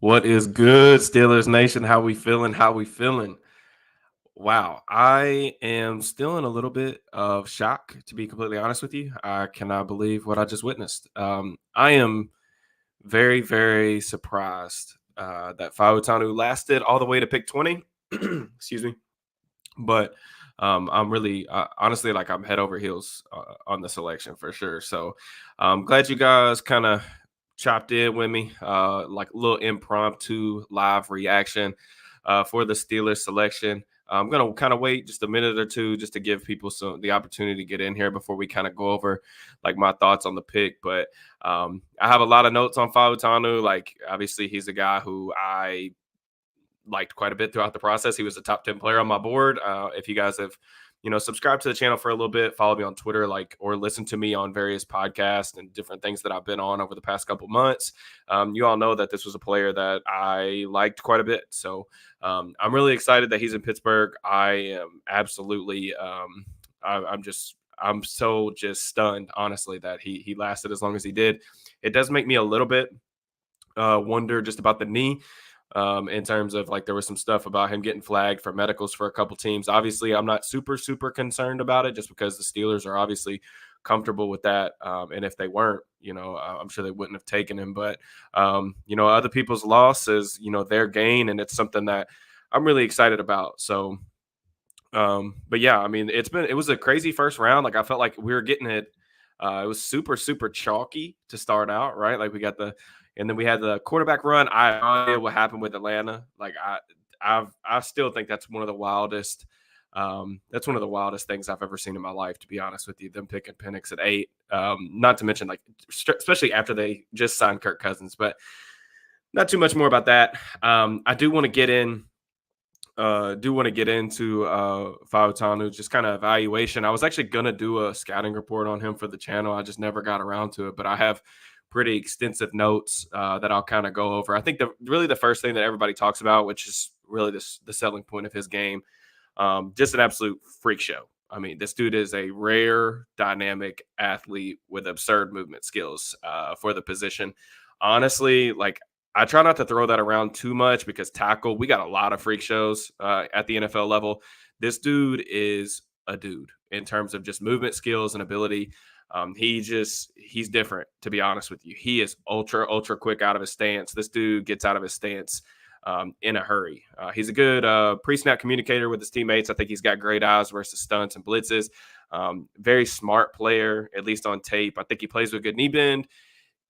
What is good, Steelers Nation? How we feeling? How we feeling? Wow, I am still in a little bit of shock, to be completely honest with you. I cannot believe what I just witnessed. I am very, very surprised that Fautanu lasted all the way to pick 20. Excuse me. But I'm really, honestly, like I'm head over heels on the selection for sure. So I'm glad you guys kind of chopped in with me, like a little impromptu live reaction for the Steelers selection. I'm gonna kind of wait just a minute or two just to give people the opportunity to get in here before we kind of go over like my thoughts on the pick. But I have a lot of notes on Fautanu. Like obviously he's a guy who I liked quite a bit throughout the process. He was a top 10 player on my board. If you guys have, subscribed to the channel for a little bit, follow me on Twitter, or listen to me on various podcasts and different things that I've been on over the past couple months. You all know that this was a player that I liked quite a bit. So I'm really excited that he's in Pittsburgh. I am absolutely, I'm so just stunned, honestly, that he lasted as long as he did. It does make me a little bit wonder just about the knee, in terms of like there was some stuff about him getting flagged for medicals for a couple teams. Obviously, I'm not super concerned about it just because the Steelers are obviously comfortable with that. And if they weren't, I'm sure they wouldn't have taken him. But, other people's loss is, their gain. And it's something that I'm really excited about. So, but yeah, I mean, it was a crazy first round. Like I felt like we were getting it. It was super chalky to start out, right? Like and then we had the quarterback run. I don't know what happened with Atlanta. Like I still think that's one of the wildest. That's one of the wildest things I've ever seen in my life, to be honest with you. Them picking Penix at 8. Not to mention like especially after they just signed Kirk Cousins, but not too much more about that. I do want to get in. Into Fautanu, just kind of evaluation. I was actually gonna do a scouting report on him for the channel. I just never got around to it, but I have pretty extensive notes that I'll kind of go over. I think the first thing that everybody talks about, which is really the selling point of his game, just an absolute freak show. I mean, this dude is a rare, dynamic athlete with absurd movement skills for the position. Honestly, like I try not to throw that around too much because tackle, we got a lot of freak shows at the NFL level. This dude is a dude in terms of just movement skills and ability. He's different, to be honest with you. He is ultra quick out of his stance. This dude gets out of his stance in a hurry. He's a good pre-snap communicator with his teammates. I think he's got great eyes versus stunts and blitzes. Very smart player, at least on tape. I think he plays with good knee bend,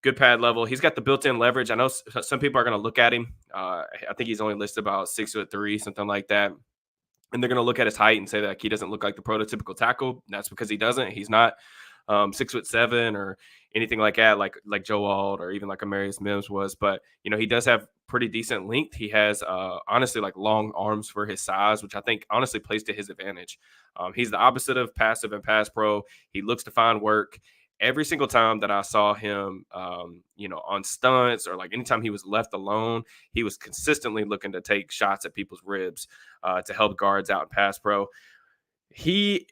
good pad level. He's got the built-in leverage. I know some people are going to look at him. I think he's only listed about 6'3", something like that. And they're going to look at his height and say that he doesn't look like the prototypical tackle. That's because he doesn't. He's not 6'7" or anything like that, like Joe Alt or even like Amarius Mims was. But, he does have pretty decent length. He has honestly like long arms for his size, which I think honestly plays to his advantage. He's the opposite of passive and pass pro. He looks to find work. Every single time that I saw him, on stunts or like anytime he was left alone, he was consistently looking to take shots at people's ribs to help guards out in pass pro. He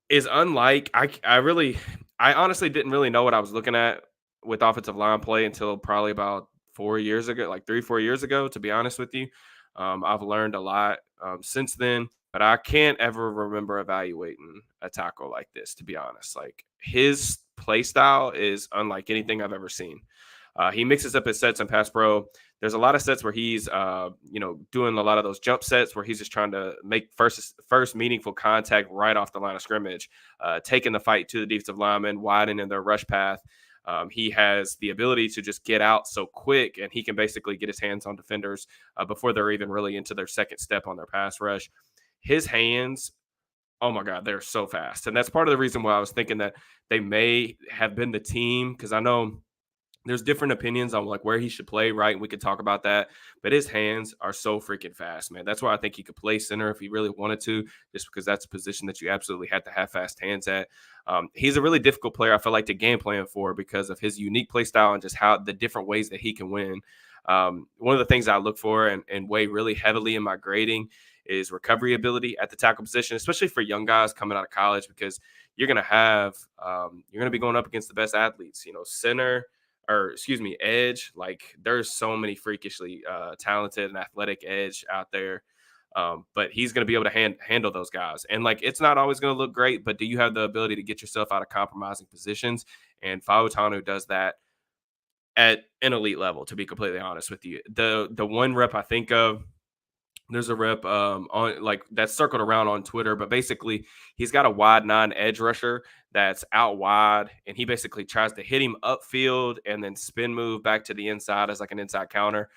is unlike I honestly didn't really know what I was looking at with offensive line play until probably about 4 years ago, like 3-4 years ago, to be honest with you. I've learned a lot since then, but I can't ever remember evaluating a tackle like this, to be honest. Like his play style is unlike anything I've ever seen. He mixes up his sets in pass pro. There's a lot of sets where he's, doing a lot of those jump sets where he's just trying to make first meaningful contact right off the line of scrimmage, taking the fight to the defensive lineman, widening their rush path. He has the ability to just get out so quick, and he can basically get his hands on defenders before they're even really into their second step on their pass rush. His hands, oh my God, they're so fast. And that's part of the reason why I was thinking that they may have been the team, because I know there's different opinions on like where he should play, right? And we could talk about that. But his hands are so freaking fast, man. That's why I think he could play center if he really wanted to, just because that's a position that you absolutely have to have fast hands at. He's a really difficult player, I feel like, to game plan for because of his unique play style and just how the different ways that he can win. One of the things I look for and weigh really heavily in my grading is recovery ability at the tackle position, especially for young guys coming out of college, because you're going to be going up against the best athletes, center, or excuse me, edge. Like there's so many freakishly talented and athletic edge out there. But he's going to be able to handle those guys. And like, it's not always going to look great, but do you have the ability to get yourself out of compromising positions? And Fautanu does that at an elite level, to be completely honest with you. The one rep I think of, there's a rep on like that's circled around on Twitter, but basically he's got a wide nine edge rusher that's out wide, and he basically tries to hit him upfield and then spin move back to the inside as like an inside counter.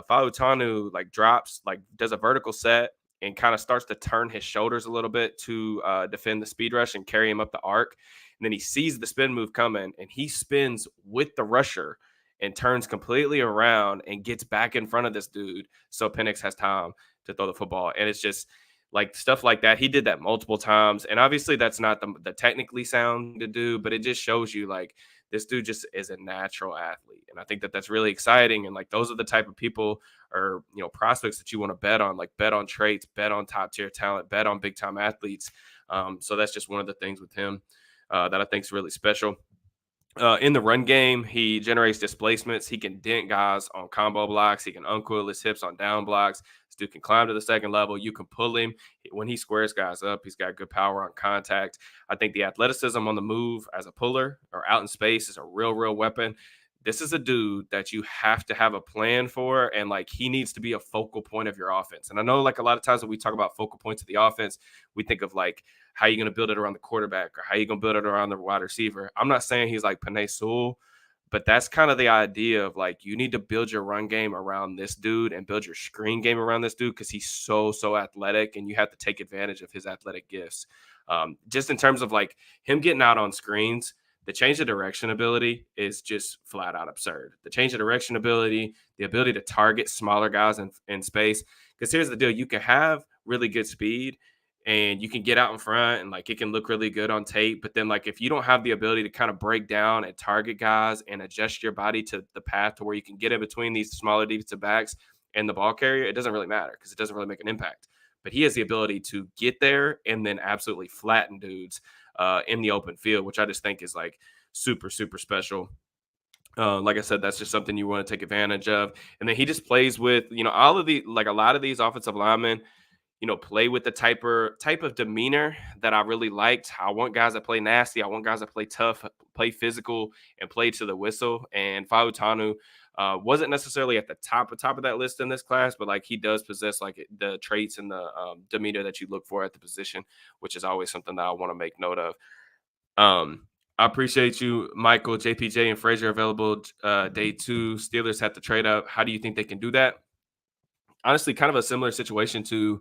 Fautanu like drops, like does a vertical set and kind of starts to turn his shoulders a little bit to defend the speed rush and carry him up the arc. And then he sees the spin move coming, and he spins with the rusher and turns completely around and gets back in front of this dude so Penix has time to throw the football. And it's just like stuff like that. He did that multiple times. And obviously that's not the technically sound to do, but it just shows you like this dude just is a natural athlete. And I think that that's really exciting. And like those are the type of people or, prospects that you want to bet on, like bet on traits, bet on top tier talent, bet on big time athletes. So that's just one of the things with him that I think is really special. In the run game, he generates displacements. He can dent guys on combo blocks. He can uncoil his hips on down blocks. This dude can climb to the second level. You can pull him. When he squares guys up, he's got good power on contact. I think the athleticism on the move as a puller or out in space is a real weapon. This is a dude that you have to have a plan for, and like he needs to be a focal point of your offense. And I know like a lot of times when we talk about focal points of the offense, we think of like how you're going to build it around the quarterback or how you're going to build it around the wide receiver. I'm not saying he's like Penei Sewell, but that's kind of the idea of like you need to build your run game around this dude and build your screen game around this dude because he's so athletic, and you have to take advantage of his athletic gifts. Just in terms of like him getting out on screens, the change of direction ability is just flat out absurd. The change of direction ability, the ability to target smaller guys in space. Because here's the deal: you can have really good speed and you can get out in front and like it can look really good on tape. But then like if you don't have the ability to kind of break down and target guys and adjust your body to the path to where you can get in between these smaller defensive backs and the ball carrier, it doesn't really matter because it doesn't really make an impact. But he has the ability to get there and then absolutely flatten dudes in the open field, which I just think is like super special. Like I said, that's just something you want to take advantage of. And then he just plays with, all of the, like a lot of these offensive linemen, play with the type of demeanor that I really liked. I want guys that play nasty. I want guys that play tough, play physical, and play to the whistle. And Fautanu wasn't necessarily at the top of that list in this class, but like he does possess like the traits and the demeanor that you look for at the position, which is always something that I want to make note of. I appreciate you, Michael. JPJ and Frazier available day 2. Steelers have to trade up. How do you think they can do that? Honestly, kind of a similar situation to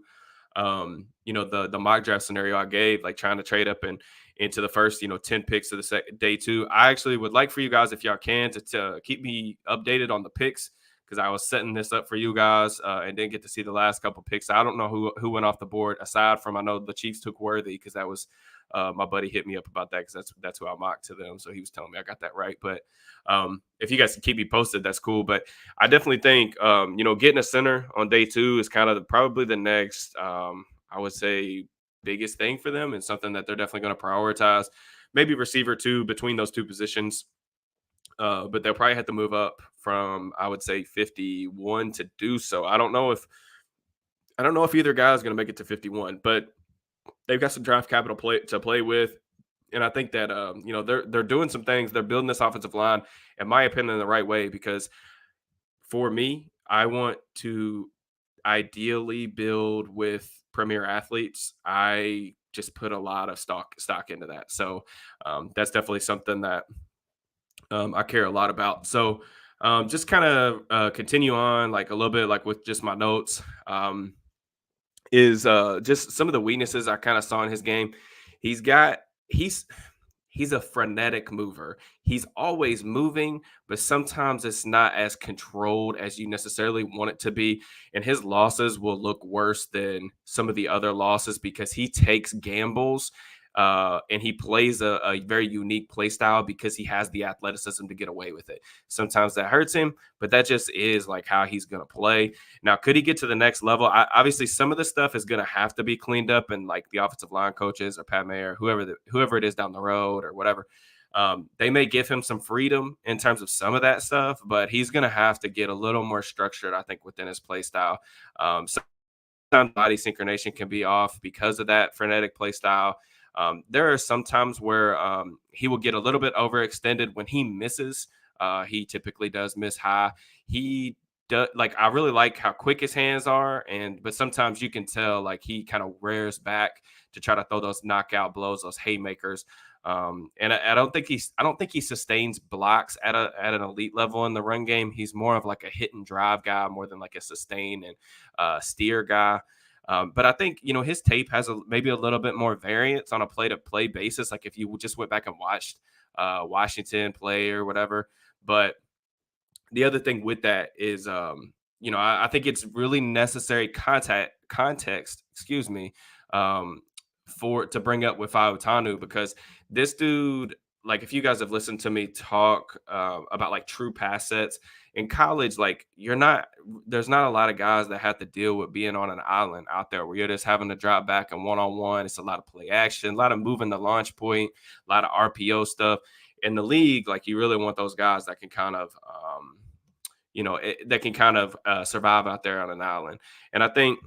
the mock draft scenario I gave, like trying to trade up and into the first 10 picks of the day 2. I actually would like for you guys, if y'all can, to keep me updated on the picks, because I was setting this up for you guys and didn't get to see the last couple picks. I don't know who went off the board, aside from I know the Chiefs took Worthy, because that was my buddy hit me up about that, because that's who I mocked to them, so he was telling me I got that right. But if you guys can keep me posted, that's cool. But I definitely think getting a center on day 2 is kind of probably the next I would say biggest thing for them, and something that they're definitely going to prioritize. Maybe receiver 2 between those 2 positions. But they'll probably have to move up from, I would say, 51 to do so. I don't know if either guy is going to make it to 51, but they've got some draft capital to play with. And I think that they're doing some things. They're building this offensive line, in my opinion, in the right way, because for me, I want to ideally build with premier athletes. I just put a lot of stock into that. So that's definitely something that I care a lot about. So just kind of continue on like a little bit like with just my notes is just some of the weaknesses I kind of saw in his game. He's a frenetic mover. He's always moving, but sometimes it's not as controlled as you necessarily want it to be. And his losses will look worse than some of the other losses because he takes gambles and he plays a very unique play style because he has the athleticism to get away with it. Sometimes that hurts him, but that just is like how he's going to play. Now, could he get to the next level? Obviously, some of the stuff is going to have to be cleaned up, and like the offensive line coaches or Pat Mayer, whoever it is down the road or whatever, They may give him some freedom in terms of some of that stuff, but he's going to have to get a little more structured, I think, within his play style. Sometimes body synchronization can be off because of that frenetic play style. There are some times where he will get a little bit overextended when he misses. He typically does miss high. He does, like, I really like how quick his hands are, but sometimes you can tell like he kind of rears back to try to throw those knockout blows, those haymakers. And I don't think he sustains blocks at an elite level in the run game. He's more of like a hit and drive guy more than like a sustain and steer guy. But I think, his tape has maybe a little bit more variance on a play to play basis. Like if you just went back and watched Washington play or whatever. But the other thing with that is, I think it's really necessary context, excuse me, um, to bring up with Fautanu, because this dude, like, if you guys have listened to me talk about like true pass sets in college, like there's not a lot of guys that have to deal with being on an island out there where you're just having to drop back and one-on-one. It's a lot of play action, a lot of moving the launch point, a lot of RPO stuff in the league. Like, you really want those guys that can kind of, survive out there on an island. And I think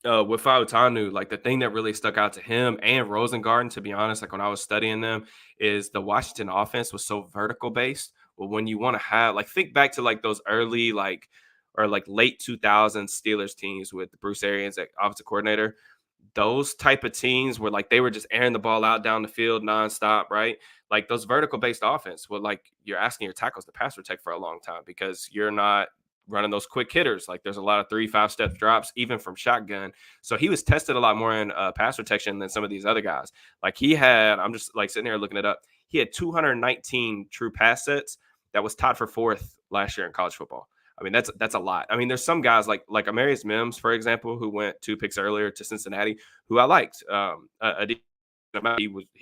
with Fautanu, like the thing that really stuck out to him and Rosengarten, to be honest, like when I was studying them, is the Washington offense was so vertical based. Well, when you want to have, like, think back to like those early, like, or like late 2000s Steelers teams with Bruce Arians as offensive coordinator, those type of teams where like they were just airing the ball out down the field nonstop, right? Like those vertical based offense, well, like you're asking your tackles to pass protect for a long time because you're not running those quick hitters. Like there's a lot of 3-5 step drops, even from shotgun. So he was tested a lot more in pass protection than some of these other guys. Like I'm just like sitting here looking it up. He had 219 true pass sets. That was tied for fourth last year in college football. I mean, that's a lot. I mean, there's some guys like Amarius Mims, for example, who went 2 picks earlier to Cincinnati, who I liked. He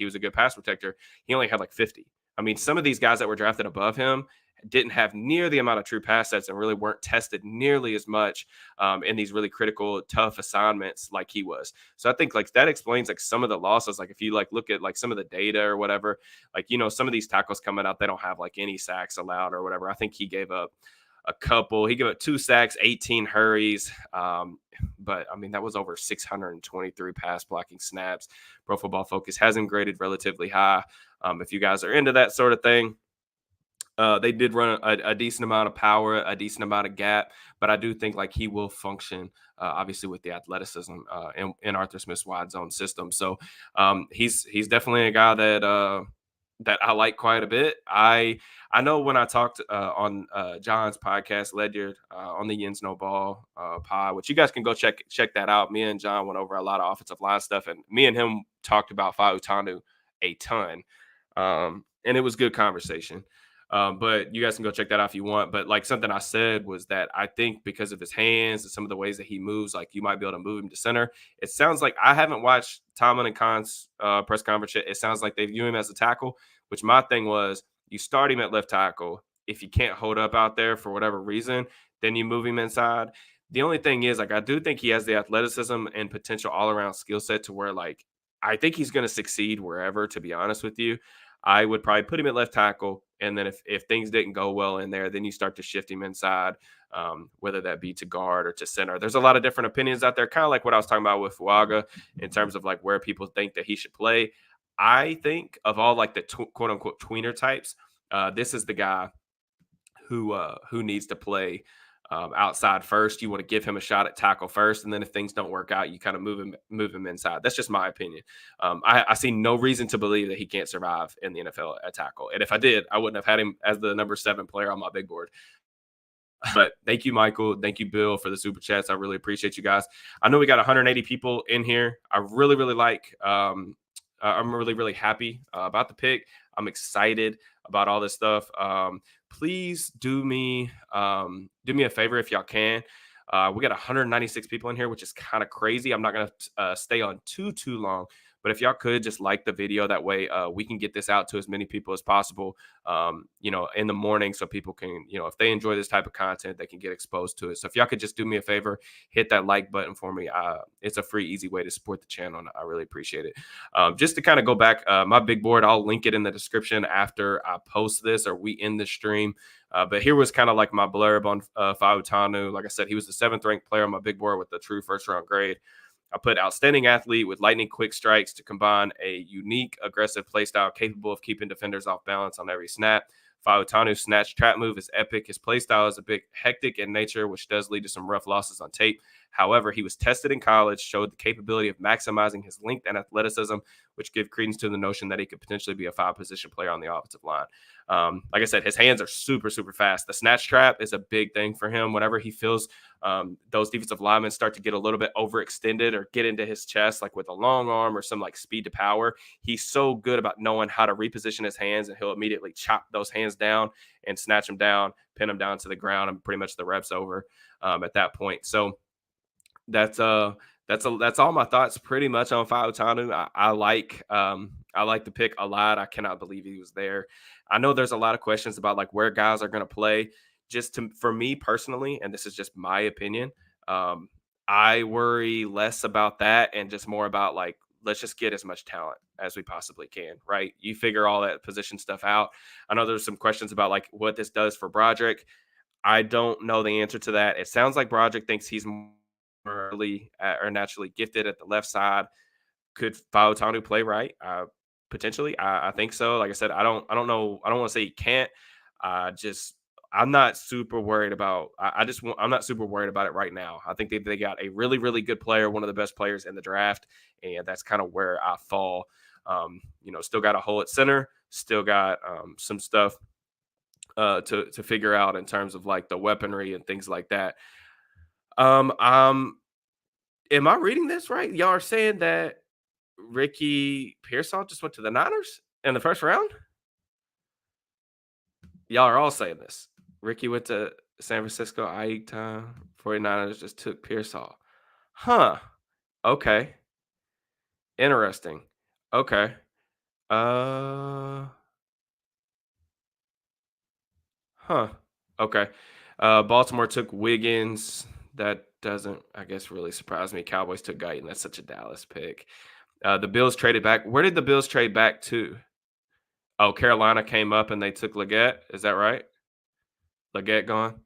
was a good pass protector. He only had like 50. I mean, some of these guys that were drafted above him didn't have near the amount of true pass sets and really weren't tested nearly as much in these really critical, tough assignments like he was. So I think like that explains like some of the losses. Like if you like look at like some of the data or whatever, like, some of these tackles coming out, they don't have like any sacks allowed or whatever. I think he gave up a couple. He gave up 2 sacks, 18 hurries. But I mean, that was over 623 pass blocking snaps. Pro Football Focus has him graded relatively high. If you guys are into that sort of thing, they did run a decent amount of power, a decent amount of gap, but I do think like he will function, obviously, with the athleticism in Arthur Smith's wide zone system. So he's definitely a guy that I like quite a bit. I know when I talked on John's podcast, Ledyard, on the Yins No Ball pod, which you guys can go check that out. Me and John went over a lot of offensive line stuff, and me and him talked about Fautanu a ton, and it was good conversation. But you guys can go check that out if you want. But like something I said was that I think because of his hands and some of the ways that he moves, like you might be able to move him to center. It sounds like, I haven't watched Tomlin and Khan's press conference yet. It sounds like they view him as a tackle, which my thing was, you start him at left tackle. If you can't hold up out there for whatever reason, then you move him inside. The only thing is, like, I do think he has the athleticism and potential all around skill set to where, like, I think he's going to succeed wherever, to be honest with you. I would probably put him at left tackle. And then if things didn't go well in there, then you start to shift him inside, whether that be to guard or to center. There's a lot of different opinions out there, kind of like what I was talking about with Fuaga in terms of like where people think that he should play. I think of all like the quote unquote tweener types, this is the guy who needs to play outside first. You want to give him a shot at tackle first, and then if things don't work out, you kind of move him inside. That's just my opinion. I see no reason to believe that he can't survive in the NFL at tackle. And if I did, I wouldn't have had him as the number 7 player on my big board. But thank you, Michael. Thank you, Bill, for the super chats. I really appreciate you guys. I know we got 180 people in here. I really, really like. I'm really, really happy about the pick. I'm excited about all this stuff. Please do me a favor if y'all can. We got 196 people in here, which is kind of crazy. I'm not going to stay on too long, But if y'all could just like the video, that way we can get this out to as many people as possible, in the morning, so people can, if they enjoy this type of content, they can get exposed to it. So if y'all could just do me a favor, hit that like button for me. It's a free, easy way to support the channel, and I really appreciate it. Just to kind of go back, my big board, I'll link it in the description after I post this or we end the stream. But here was kind of like my blurb on Fautanu. Like I said, he was the 7th ranked player on my big board with a true first round grade. I put outstanding athlete with lightning quick strikes to combine a unique aggressive playstyle capable of keeping defenders off balance on every snap. Fautanu's snatch trap move is epic. His playstyle is a bit hectic in nature, which does lead to some rough losses on tape. However, he was tested in college, showed the capability of maximizing his length and athleticism, which give credence to the notion that he could potentially be a 5-position player on the offensive line. Like I said, his hands are super, super fast. The snatch trap is a big thing for him. Whenever he feels those defensive linemen start to get a little bit overextended or get into his chest, like with a long arm or some like speed to power, he's so good about knowing how to reposition his hands, and he'll immediately chop those hands down and snatch them down, pin them down to the ground, and pretty much the reps over at that point. So that's all my thoughts pretty much on Fautanu. I like the pick a lot. I cannot believe he was there. I know there's a lot of questions about like where guys are going to play. For me personally, and this is just my opinion, I worry less about that and just more about like, let's just get as much talent as we possibly can, right? You figure all that position stuff out. I know there's some questions about like what this does for Broderick. I don't know the answer to that. It sounds like Broderick thinks he's more early or naturally gifted at the left side. Could Fautanu play right? Potentially, I think so. Like I said, I don't know. I don't want to say he can't. Just I'm not super worried about. I'm not super worried about it right now. I think they got a really really good player, one of the best players in the draft, and that's kind of where I fall. Still got a hole at center. Still got some stuff to figure out in terms of like the weaponry and things like that. Um, um, am I reading this right? Y'all are saying that Ricky Pearsall just went to the Niners in the first round? Y'all are all saying this. Ricky went to San Francisco. Aita 49ers just took Pearsall. Huh. Okay. Interesting. Okay. Uh huh. Okay. Baltimore took Wiggins. That doesn't, I guess, really surprise me. Cowboys took Guyton. That's such a Dallas pick. The Bills traded back. Where did the Bills trade back to? Oh, Carolina came up and they took Leggett. Is that right? Leggett gone.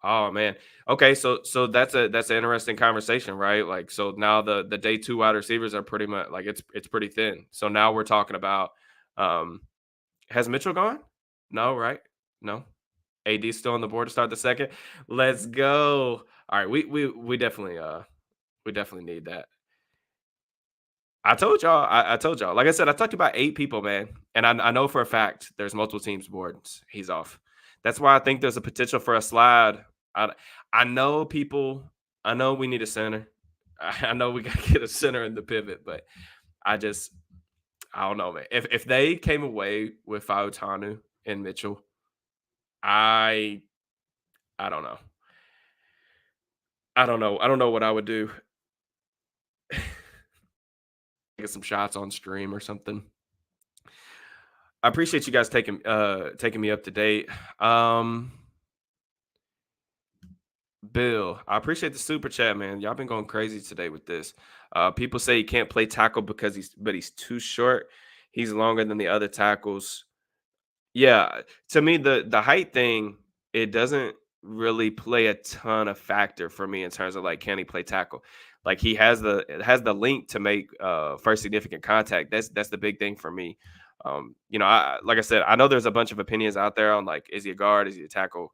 Oh man. Okay, so that's an interesting conversation, right? Like, so now the day two wide receivers are pretty much like it's pretty thin. So now we're talking about um has Mitchell gone? No, right? No. AD still on the board to start the second. Let's go. All right, we definitely need that. I told y'all. I told y'all. Like I said, I talked about 8 people, man, and I know for a fact there's multiple teams boards. He's off. That's why I think there's a potential for a slide. I I know people. I know we need a center. I know we got to get a center in the pivot, but I just I don't know, man. If they came away with Fautanu and Mitchell, I I don't know. I don't know. I don't know what I would do. Get some shots on stream or something. I appreciate you guys taking me up to date. Bill, I appreciate the super chat, man. Y'all been going crazy today with this. People say he can't play tackle because he's too short. He's longer than the other tackles. Yeah, to me the height thing, it doesn't really play a ton of factor for me in terms of like can he play tackle. Like he has the link to make first significant contact. That's the big thing for me. I like I said, I know there's a bunch of opinions out there on like is he a guard, is he a tackle,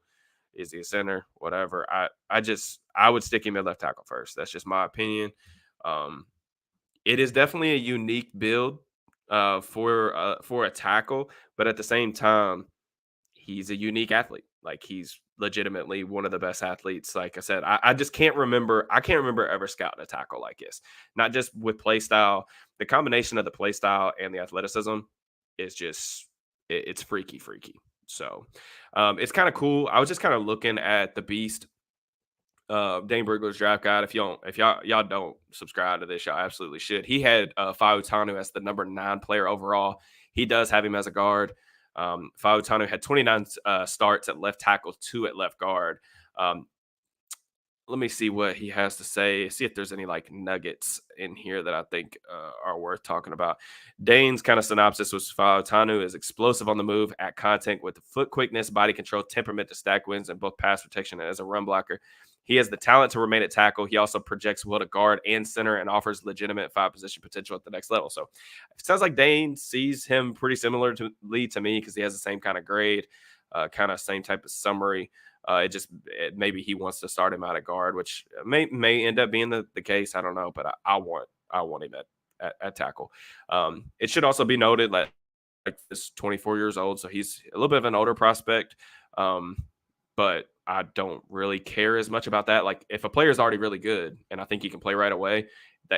is he a center, whatever. I would stick him at left tackle first. That's just my opinion. Um, it is definitely a unique build for a tackle, but at the same time, he's a unique athlete. Like he's legitimately one of the best athletes. Like I said, I just can't remember. I can't remember ever scouting a tackle like this. Not just with play style, the combination of the play style and the athleticism is just it's freaky, freaky. So it's kind of cool. I was just kind of looking at the beast Dane Brugler's draft guide. If y'all don't subscribe to this, y'all absolutely should. He had Fautanu as the number 9 player overall. He does have him as a guard. Fautanu had 29 starts at left tackle, 2 at left guard. Um, let me see what he has to say. See if there's any like nuggets in here that I think are worth talking about. Dane's kind of synopsis was Fautanu is explosive on the move, at contact with foot quickness, body control, temperament to stack wins, and both pass protection and as a run blocker. He has the talent to remain at tackle. He also projects well to guard and center and offers legitimate 5-position potential at the next level. So it sounds like Dane sees him pretty similar to me because he has the same kind of grade, kind of same type of summary. Maybe he wants to start him out at guard, which may end up being the case. I don't know, but I want him at tackle. It should also be noted that like this 24 years old, so he's a little bit of an older prospect. But I don't really care as much about that. Like if a player is already really good and I think he can play right away,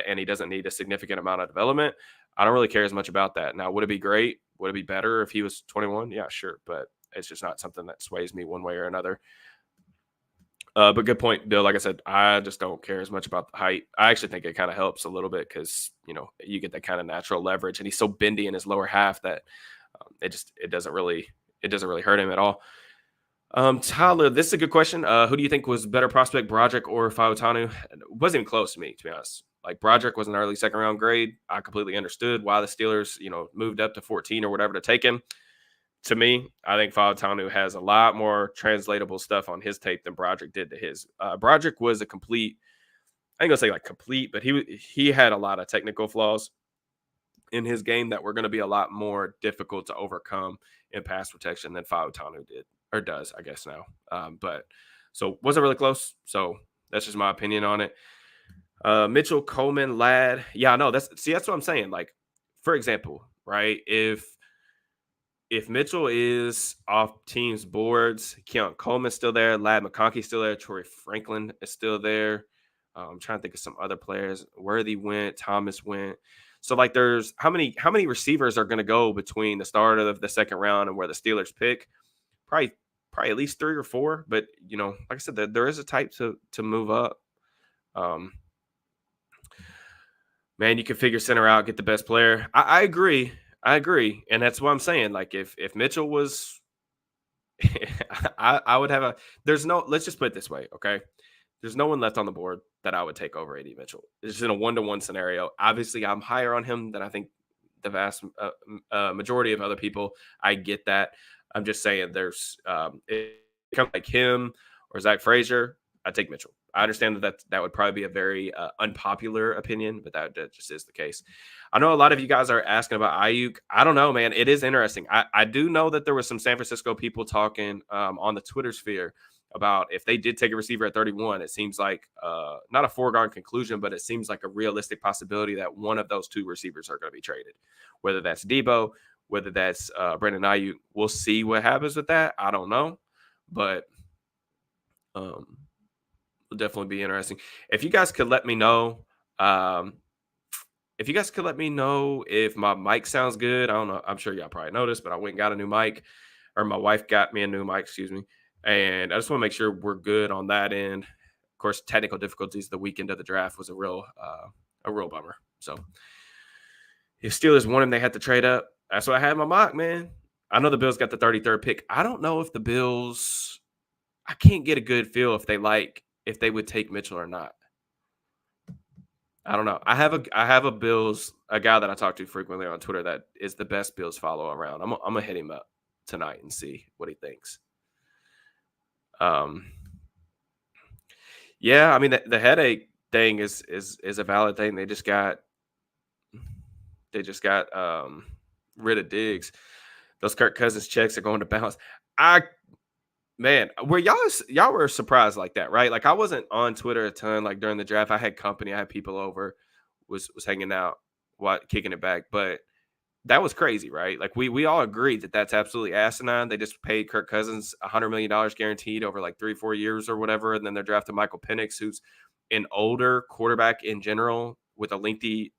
and he doesn't need a significant amount of development, I don't really care as much about that. Now, would it be great? Would it be better if he was 21? Yeah, sure, but it's just not something that sways me one way or another. But good point, Bill. Like I said, I just don't care as much about the height. I actually think it kind of helps a little bit because you get that kind of natural leverage, and he's so bendy in his lower half that it doesn't really hurt him at all. Tyler, this is a good question. Who do you think was better prospect, Broderick or Fautanu? It wasn't even close to me, to be honest. Like Broderick was an early second round grade. I completely understood why the Steelers, moved up to 14 or whatever to take him. To me, I think Fautanu has a lot more translatable stuff on his tape than Broderick did to his. Broderick was a complete, I ain't gonna say like complete, but he had a lot of technical flaws in his game that were going to be a lot more difficult to overcome in pass protection than Fautanu did or does, I guess now. But so wasn't really close. So that's just my opinion on it. Mitchell, Coleman, Ladd. Yeah, no, that's what I'm saying. Like, for example, right? If Mitchell is off teams' boards, Keon Coleman's still there, Ladd McConkey's still there, Troy Franklin is still there. I'm trying to think of some other players. Worthy went, Thomas went. So like there's how many receivers are going to go between the start of the second round and where the Steelers pick? Probably at least 3 or 4. But like I said, there is a type to move up. Man, you can figure center out, get the best player. I agree. And that's what I'm saying. Like if Mitchell was I would have let's just put it this way, okay? There's no one left on the board that I would take over AD Mitchell. It's just in a 1-to-1 scenario. Obviously, I'm higher on him than I think the vast majority of other people. I get that. I'm just saying there's it comes like him or Zach Frazier, I take Mitchell. I understand that would probably be a very unpopular opinion, but that just is the case. I know a lot of you guys are asking about Ayuk. I don't know, man. It is interesting. I do know that there was some San Francisco people talking on the Twitter sphere about if they did take a receiver at 31, it seems like not a foregone conclusion, but it seems like a realistic possibility that one of those 2 receivers are going to be traded, whether that's Debo, whether that's Brandon Ayuk. We'll see what happens with that. I don't know, but it'll definitely be interesting. If you guys could let me know, if my mic sounds good. I don't know. I'm sure y'all probably noticed, but I went and got a new mic, or my wife got me a new mic, excuse me. And I just want to make sure we're good on that end. Of course, technical difficulties the weekend of the draft was a real bummer. So if Steelers won him, they had to trade up. That's what I had in my mock, man. I know the Bills got the 33rd pick. I don't know if the Bills – I can't get a good feel if they would take Mitchell or not. I don't know. I have a Bills – a guy that I talk to frequently on Twitter that is the best Bills follow around. I'm going to hit him up tonight and see what he thinks. Yeah, I mean the headache thing is a valid thing. They just got rid of Diggs. Those Kirk Cousins checks are going to bounce. Were y'all were surprised like that, right? Like I wasn't on Twitter a ton like during the draft. I had company, I had people over, was hanging out, kicking it back, but that was crazy, right? Like we all agreed that that's absolutely asinine. They just paid Kirk Cousins $100 million guaranteed over like 3-4 years or whatever, and then they're drafting Michael Penix, who's an older quarterback in general with a lengthy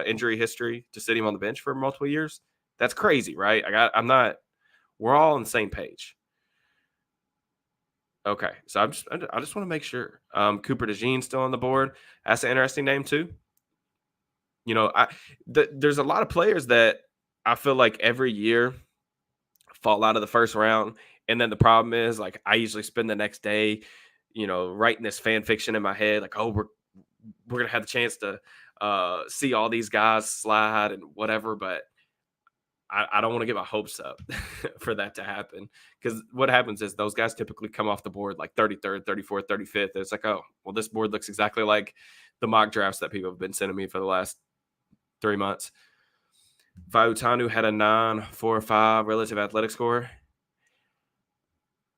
injury history, to sit him on the bench for multiple years. That's crazy, right? We're all on the same page. Okay, so I just want to make sure. Cooper DeJean's still on the board. That's an interesting name too. You know, there's a lot of players that I feel like every year fall out of the first round, and then the problem is like I usually spend the next day, writing this fan fiction in my head, like, oh, we're gonna have the chance to see all these guys slide and whatever, but I don't want to get my hopes up for that to happen, because what happens is those guys typically come off the board like 33rd, 34th, 35th. It's like, oh, well, this board looks exactly like the mock drafts that people have been sending me for the last 3 months. Fautanu had a 9.45 relative athletic score.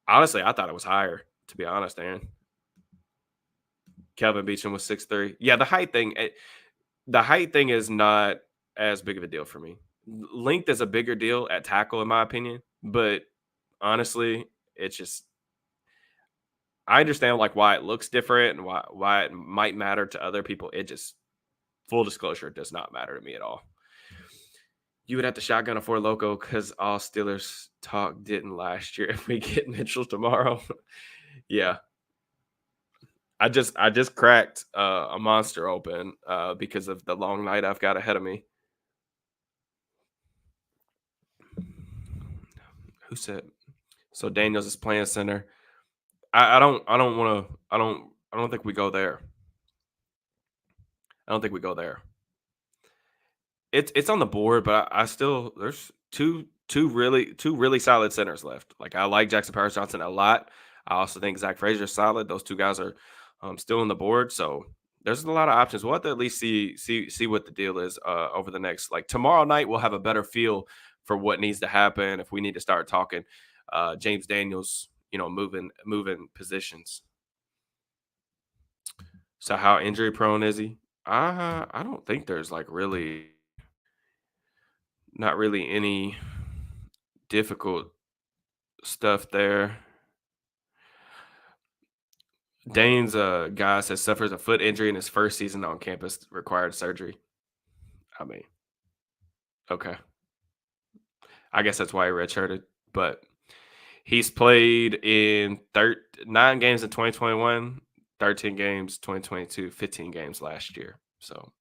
Honestly, I thought it was higher, to be honest, Aaron. Kelvin Beachum was 6'3". Yeah, the height thing is not as big of a deal for me. Length is a bigger deal at tackle, in my opinion. But honestly, it's just I understand like why it looks different and why it might matter to other people. It just full disclosure, it does not matter to me at all. You would have to shotgun a Four Loco because all Steelers talk didn't last year. If we get Mitchell tomorrow, yeah. I just cracked a monster open because of the long night I've got ahead of me. Who said so? Daniels is playing center. I don't think we go there. I don't think we go there. It's on the board, but I still there's two really solid centers left. Like I like Jackson Powers Johnson a lot. I also think Zach Frazier's solid. Those two guys are still on the board, so there's a lot of options. We'll have to at least see what the deal is over the next like tomorrow night. We'll have a better feel for what needs to happen if we need to start talking James Daniels. Moving positions. So how injury prone is he? I don't think there's like really not really any difficult stuff there. Dane's guy says suffers a foot injury in his first season on campus, required surgery. I mean, okay. I guess that's why he redshirted. But he's played in 9 games in 2021, 13 games 2022, 15 games last year. So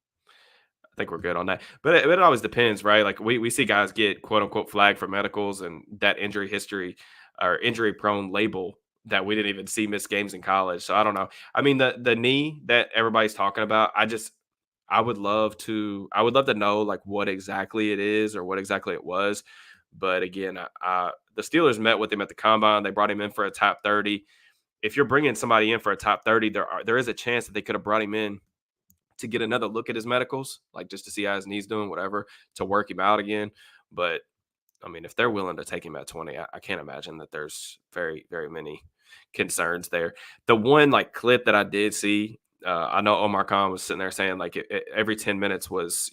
I think we're good on that. But it always depends, right? Like we see guys get quote unquote flagged for medicals and that injury history or injury prone label that we didn't even see miss games in college. So I don't know. I mean, the knee that everybody's talking about, I would love to know like what exactly it is or what exactly it was. But again, the Steelers met with him at the combine. They brought him in for a top 30. If you're bringing somebody in for a top 30, there is a chance that they could have brought him in to get another look at his medicals, like just to see how his knee's doing, whatever, to work him out again. But I mean, if they're willing to take him at 20, I can't imagine that there's very, very many concerns there. The one like clip that I did see, I know Omar Khan was sitting there saying like every 10 minutes was,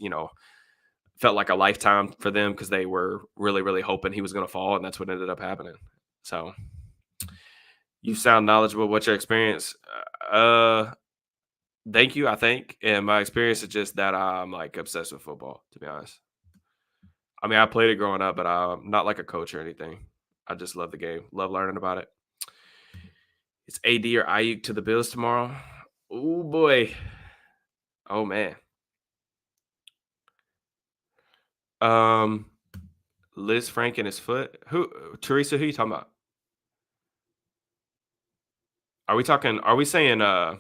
felt like a lifetime for them because they were really, really hoping he was going to fall, and that's what ended up happening. So you sound knowledgeable. What's your experience? Thank you, I think. And my experience is just that I'm like obsessed with football, to be honest. I mean, I played it growing up, but I'm not like a coach or anything. I just love the game, love learning about it. It's AD or Ayuk to the Bills tomorrow. Oh boy. Oh man. Um, Liz Frank and his foot. Teresa? Who you talking about? Are we talking? Are we saying we're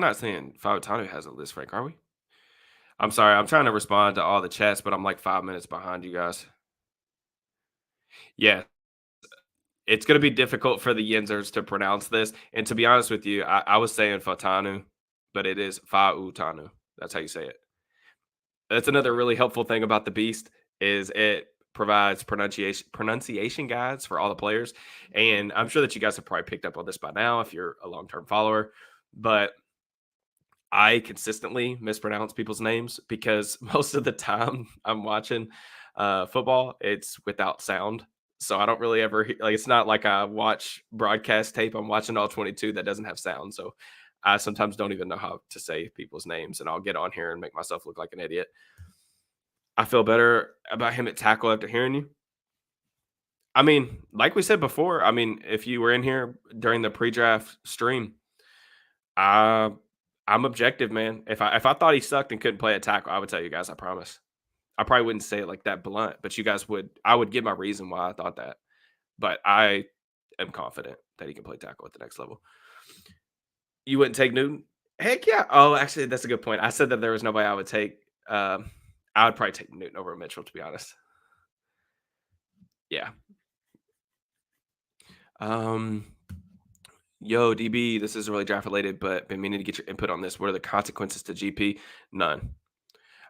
not saying Fautanu has a Liz Frank? Are we? I'm sorry. I'm trying to respond to all the chats, but I'm like 5 minutes behind you guys. Yeah, it's going to be difficult for the Yenzers to pronounce this. And to be honest with you, I was saying Fatanu, but it is Fautanu. That's how you say it. That's another really helpful thing about the Beast is it provides pronunciation guides for all the players. And I'm sure that you guys have probably picked up on this by now if you're a long-term follower. But I consistently mispronounce people's names because most of the time I'm watching football, it's without sound. So I don't really ever like it's not like I watch broadcast tape. I'm watching all 22 that doesn't have sound. So I sometimes don't even know how to say people's names, and I'll get on here and make myself look like an idiot. I feel better about him at tackle after hearing you. I mean, like we said before, I mean, if you were in here during the pre-draft stream, uh, I'm objective, man. If I thought he sucked and couldn't play a tackle, I would tell you guys. I promise. I probably wouldn't say it like that blunt, but you guys would. I would give my reason why I thought that. But I am confident that he can play tackle at the next level. You wouldn't take Newton? Heck yeah. Oh, actually, that's a good point. I said that there was nobody I would take. I would probably take Newton over Mitchell, to be honest. Yeah. Um, Yo, DB, this isn't really draft related, but been meaning to get your input on this. What are the consequences to GP? None.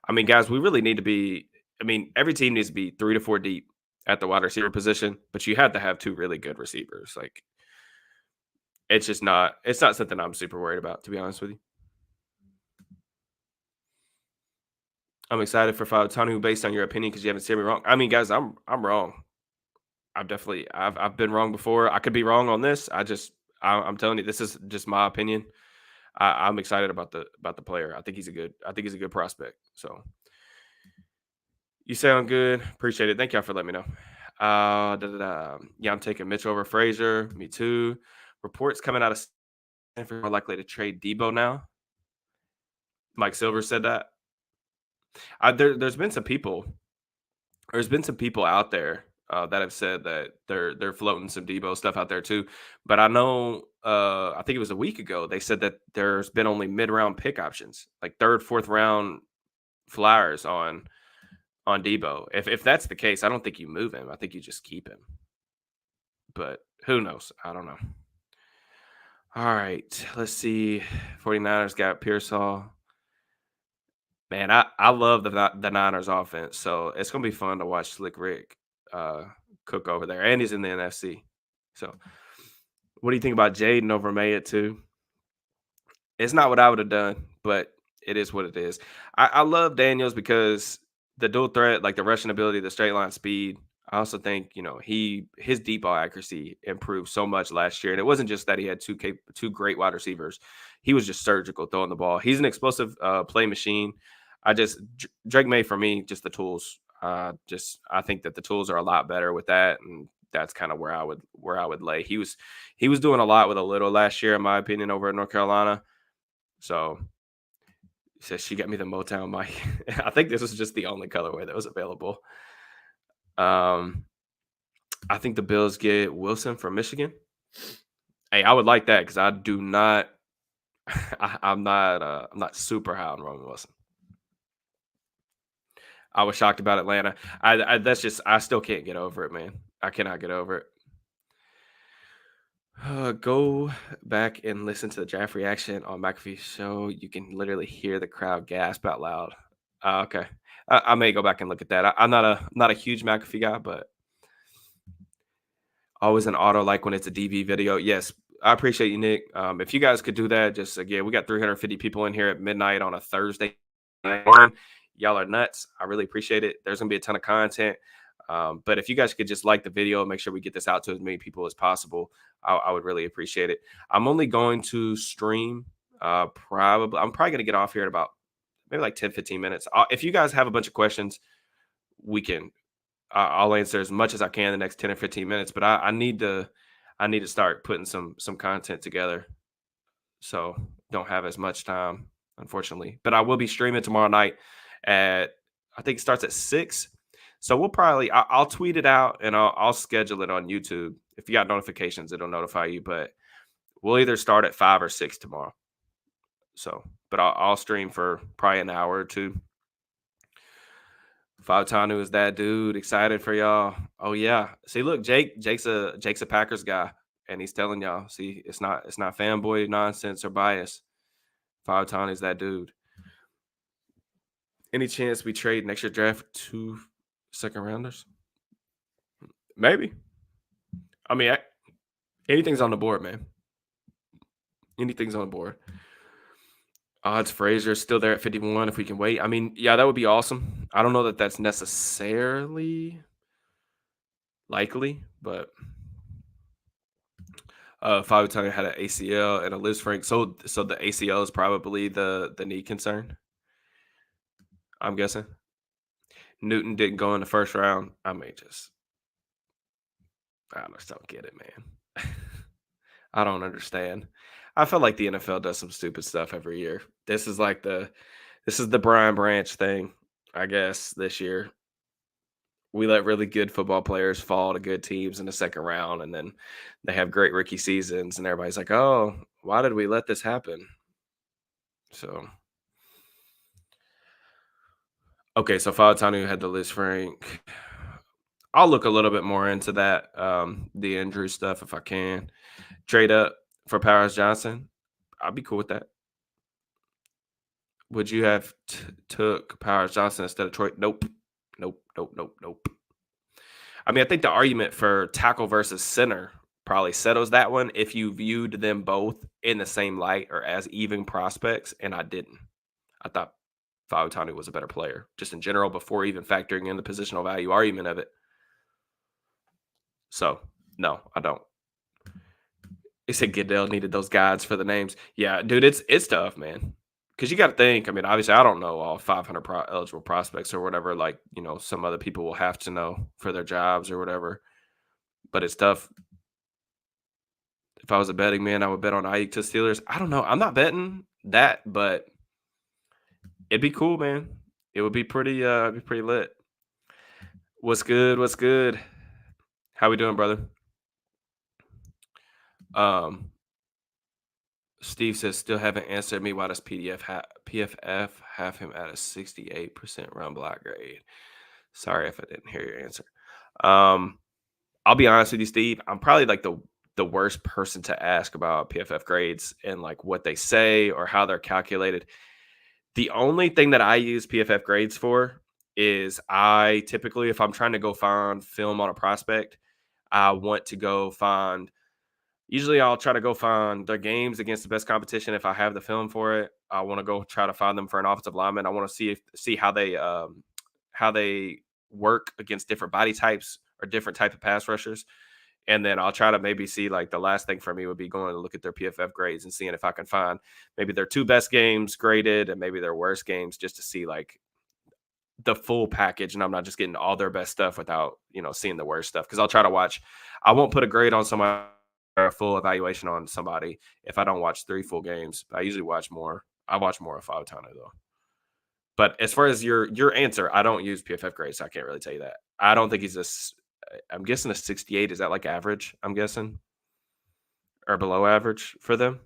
I mean, guys, we really need to be. I mean, every team needs to be 3 to 4 deep at the wide receiver position, but you have to have two really good receivers. Like, it's just not. It's not something I'm super worried about, to be honest with you. I'm excited for Fautanu based on your opinion because you haven't seen me wrong. I mean, guys, I'm wrong. I've been wrong before. I could be wrong on this. I'm telling you, this is just my opinion. I'm excited about the player. I think he's a good prospect. So you sound good. Appreciate it. Thank y'all for letting me know. Yeah, I'm taking Mitchell over Frazier. Me too. Reports coming out of Stanford are likely to trade Debo now. Mike Silver said that. There's been some people. There's been some people out there that have said that they're floating some Debo stuff out there too. But I know, I think it was a week ago, they said that there's been only mid round pick options, like third, fourth round flyers on Debo. If that's the case, I don't think you move him. I think you just keep him. But who knows? I don't know. All right, let's see. 49ers got Pearsall. Man, I love the Niners offense, so it's gonna be fun to watch Slick Rick cook over there, and he's in the NFC. So, what do you think about Jaden over Maya too? It's not what I would have done, but it is what it is. I love Daniels because the dual threat, like the rushing ability, the straight line speed. I also think his deep ball accuracy improved so much last year, and it wasn't just that he had two great wide receivers. He was just surgical throwing the ball. He's an explosive play machine. Drake May for me, just the tools. I think that the tools are a lot better with that, and that's kind of where I would lay. He was doing a lot with a little last year, in my opinion, over at North Carolina. So says she got me the Motown mic. I think this was just the only colorway that was available. Um, I think the Bills get Wilson from Michigan. Hey, I would like that because I do not. I'm not super high on Roman Wilson. I was shocked about Atlanta. That's just I still can't get over it, man. I cannot get over it. Go back and listen to the draft reaction on McAfee's show. You can literally hear the crowd gasp out loud. Okay, I may go back and look at that. I'm not a huge McAfee guy, but always an auto like when it's a DV video. Yes, I appreciate you, Nick. If you guys could do that, just again, we got 350 people in here at midnight on a Thursday night. Y'all are nuts. I really appreciate it. There's gonna be a ton of content. But if you guys could just like the video, make sure we get this out to as many people as possible. I would really appreciate it. I'm only going to stream I'm probably going to get off here in about maybe like 10, 15 minutes. If you guys have a bunch of questions, we can, I'll answer as much as I can in the next 10 or 15 minutes, but I need to start putting some content together. So don't have as much time, unfortunately, but I will be streaming tomorrow night I think it starts at 6. So I'll tweet it out and I'll schedule it on YouTube. If you got notifications, it'll notify you, but we'll either start at 5 or 6 tomorrow. So, but I'll stream for probably an hour or two. Fautanu is that dude. Excited for y'all. Oh yeah. See, look, Jake's a Packers guy, and he's telling y'all. See, it's not fanboy nonsense or bias. Fautanu is that dude. Any chance we trade next year draft 2 second rounders? Maybe. I mean, anything's on the board, man. Anything's on the board. Odds Frazier is still there at 51 if we can wait. I mean, yeah, that would be awesome. I don't know that that's necessarily likely, but Fautanu had an ACL and a Liz Frank. So the ACL is probably the knee concern, I'm guessing. Newton didn't go in the first round. I may just I just don't get it, man. I don't understand. I feel like the NFL does some stupid stuff every year. This is the Brian Branch thing, I guess, this year. We let really good football players fall to good teams in the second round, and then they have great rookie seasons, and everybody's like, "Oh, why did we let this happen?" So, okay, so Fautanu had the list rank. I'll look a little bit more into that, the injury stuff if I can. Trade up for Powers Johnson. I'd be cool with that. Would you have took Powers Johnson instead of Troy? Nope. Nope. Nope. Nope. Nope. I mean, I think the argument for tackle versus center probably settles that one if you viewed them both in the same light or as even prospects, and I didn't. I thought Fautanu was a better player, just in general, before even factoring in the positional value argument of it. So, no, I don't. He said Goodell needed those guides for the names. Yeah, dude, it's tough, man. Because you got to think. I mean, obviously, I don't know all 500 eligible prospects or whatever. Like, some other people will have to know for their jobs or whatever. But it's tough. If I was a betting man, I would bet on Ayuk to Steelers. I don't know. I'm not betting that, but it'd be cool, man. It would be pretty lit. What's good? What's good? How we doing, brother? Um, Steve says still haven't answered me. Why does PFF have him at a 68% run block grade? Sorry if I didn't hear your answer. Um, I'll be honest with you, Steve. I'm probably like the worst person to ask about PFF grades and like what they say or how they're calculated. The only thing that I use PFF grades for is I typically, if I'm trying to go find film on a prospect, I want to go find. Usually, I'll try to go find the games against the best competition if I have the film for it. I want to go try to find them for an offensive lineman. I want to see how they work against different body types or different type of pass rushers. And then I'll try to maybe see like the last thing for me would be going to look at their PFF grades and seeing if I can find maybe their two best games graded and maybe their worst games just to see like the full package. And I'm not just getting all their best stuff without, seeing the worst stuff. Cause I'll try to watch, I won't put a grade on somebody or a full evaluation on somebody if I don't watch 3 full games. I usually watch more. I watch more of Fautanu though. But as far as your answer, I don't use PFF grades, so I can't really tell you that. I don't think he's I'm guessing a 68. Is that like average? I'm guessing, or below average for them.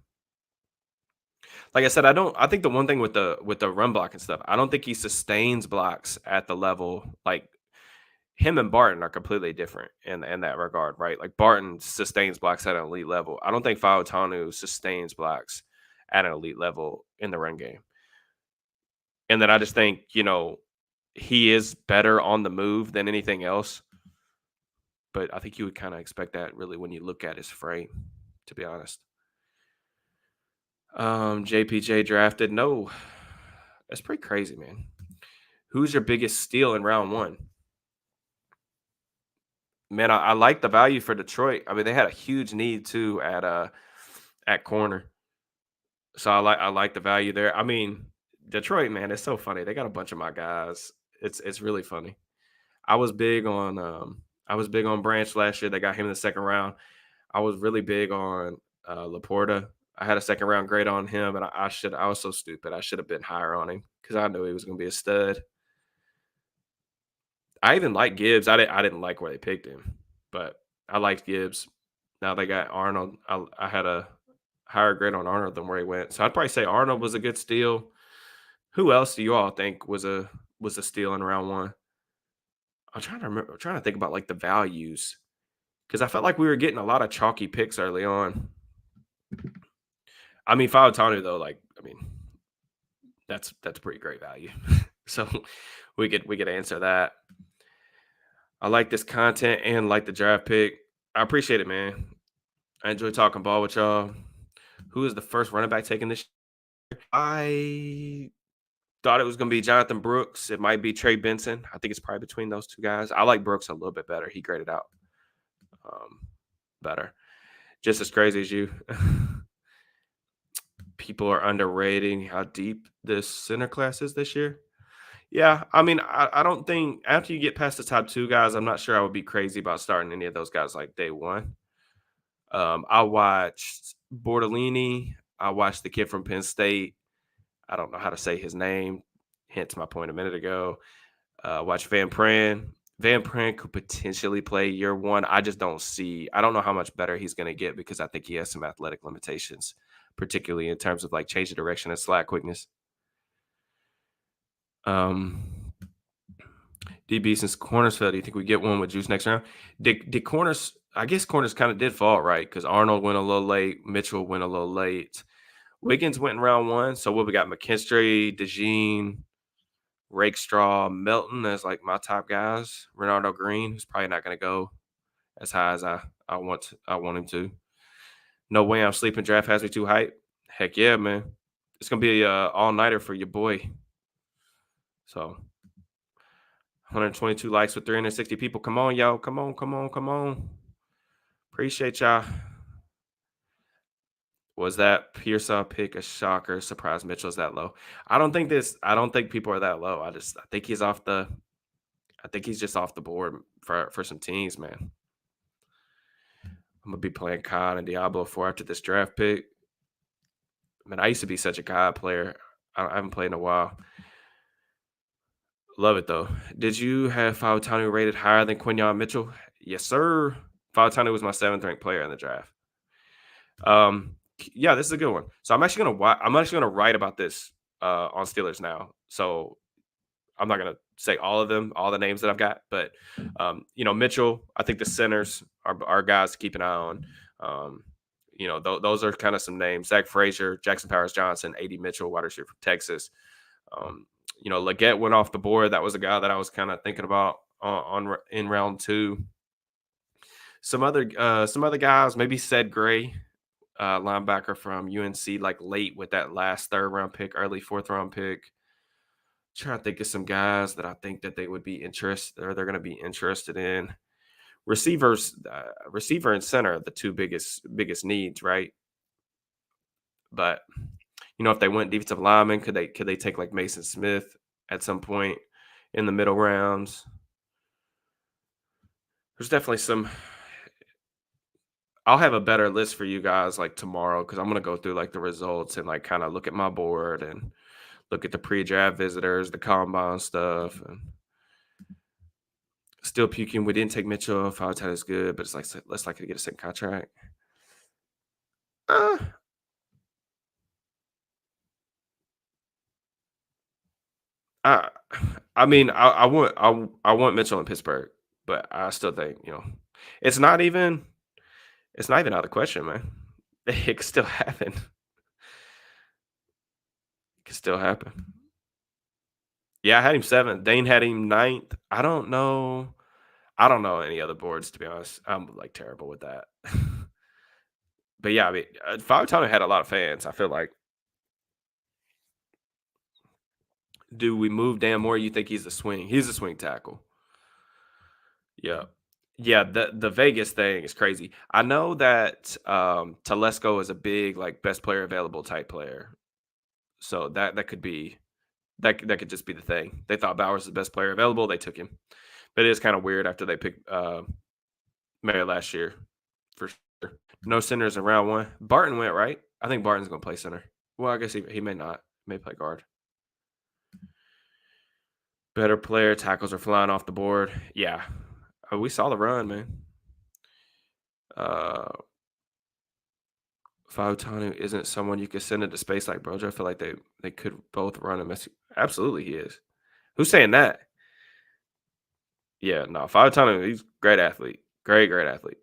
Like I said, I don't. I think the one thing with the run block and stuff, I don't think he sustains blocks at the level like him and Barton are completely different in that regard, right? Like Barton sustains blocks at an elite level. I don't think Fautanu sustains blocks at an elite level in the run game. And then I just think, he is better on the move than anything else. But I think you would kind of expect that really when you look at his frame, to be honest. JPJ drafted. No, that's pretty crazy, man. Who's your biggest steal in round one? Man, I like the value for Detroit. I mean, they had a huge need too at corner. So I like the value there. I mean, Detroit, man, it's so funny. They got a bunch of my guys. It's really funny. I was big on Branch last year. They got him in the second round. I was really big on Laporta. I had a second round grade on him, and I was so stupid. I should have been higher on him because I knew he was going to be a stud. I even like Gibbs. I didn't like where they picked him, but I liked Gibbs. Now they got Arnold. I had a higher grade on Arnold than where he went, so I'd probably say Arnold was a good steal. Who else do you all think was a steal in round one? I'm trying to remember. I'm trying to think about like the values because I felt like we were getting a lot of chalky picks early on. I mean, Fautanu though, like I mean, that's pretty great value. So we could answer that. I like this content and like the draft pick. I appreciate it, man. I enjoy talking ball with y'all. Who is the first running back taken this year? I thought it was going to be Jonathan Brooks. It might be Trey Benson. I think it's probably between those two guys. I like Brooks a little bit better. He graded out better. Just as crazy as you. People are underrating how deep this center class is this year. Yeah, I mean, I don't think after you get past the top 2 guys, I'm not sure I would be crazy about starting any of those guys like day 1. I watched Bortolini. I watched the kid from Penn State. I don't know how to say his name, hence my point a minute ago. Watch Van Pran. Van Pran could potentially play year 1. I don't know how much better he's gonna get because I think he has some athletic limitations, particularly in terms of, like, change of direction and slide quickness. Um, DB, since corners fell, do you think we get one with Juice next round? Did corners I guess corners kinda did fall, right? Because Arnold went a little late, Mitchell went a little late. Wiggins went in round 1, so what we got? McKinstry, DeJean, Rakestraw, Melton as, like, my top guys. Renardo Green, who's probably not gonna go as high as I want him to. No way I'm sleeping draft has me too hype. Heck yeah, man. It's gonna be a all-nighter for your boy. So 122 likes with 360 people. Come on, y'all. Come on, come on, come on. Appreciate y'all. Was that Pearsall pick a shocker? Surprise Mitchell's that low. I don't think people are that low. I think I think he's just off the board for some teams, man. I'm gonna be playing COD and Diablo 4 after this draft pick. Man, I used to be such a COD player. I haven't played in a while. Love it though. Did you have Fautanu rated higher than Quinyon Mitchell? Yes, sir. Fautanu was my 7th ranked player in the draft. Yeah, this is a good one. So I'm actually gonna write about this on Steelers now. So I'm not gonna say all of them, all the names that I've got, but Mitchell. I think the centers are guys to keep an eye on. Um, those are kind of some names: Zach Frazier, Jackson Powers Johnson, A.D. Mitchell, wide receiver from Texas. Um, Leggett went off the board. That was a guy that I was kind of thinking about in round 2. Some other guys, maybe Ced Gray, linebacker from UNC, like late with that last 3rd round pick, early 4th round pick. Trying to think of some guys that I think that they would be interested or they're going to be interested in. Receiver and center are the 2 biggest needs, right? But if they went defensive lineman, could they take like Mason Smith at some point in the middle rounds? There's definitely some. I'll have a better list for you guys like tomorrow because I'm gonna go through like the results and like kind of look at my board and look at the pre-draft visitors, the combine stuff, and still puking. We didn't take Mitchell. Fautanu is good, but it's like less likely to get a second contract. Uh, I, I mean, I want Mitchell in Pittsburgh, but I still think it's not even out of the question, man. It could still happen. It could still happen. Yeah, I had him 7th. Dane had him 9th. I don't know. I don't know any other boards to be honest. I'm like terrible with that. But yeah, I mean, Five Tunnel had a lot of fans. I feel like. Do we move Dan Moore? You think he's a swing? He's a swing tackle. Yeah. Yeah, the Vegas thing is crazy. I know that Telesco is a big like best player available type player. So that could be that could just be the thing. They thought Bowers was the best player available, they took him. But it is kind of weird after they picked Mayer last year for sure. No centers in round 1. Barton went, right? I think Barton's going to play center. Well, I guess he may not. He may play guard. Better player. Tackles are flying off the board. Yeah. We saw the run, man. Fautanu isn't someone you could send into space like Brojo. I feel like they could both run a mess. Absolutely, he is. Who's saying that? Yeah, no. Fautanu, he's a great athlete. Great athlete.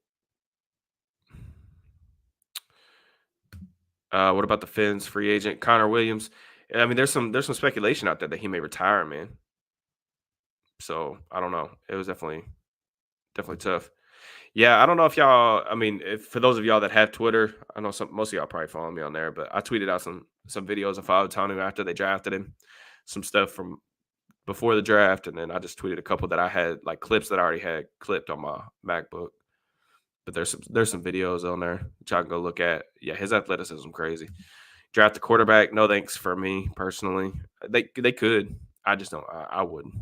What about the Finns free agent Connor Williams? I mean, there's some speculation out there that he may retire, man. So I don't know. It was definitely tough. Yeah, I don't know if y'all. I mean, if for those of y'all that have Twitter, I know most of y'all probably follow me on there, but I tweeted out some videos of Fautanu after they drafted him, some stuff from before the draft, and then I just tweeted a couple that I had like clips that I already had clipped on my MacBook. But there's some videos on there that y'all can go look at. Yeah, his athleticism crazy. Draft the quarterback, no thanks for me personally. They could. I just don't. I wouldn't.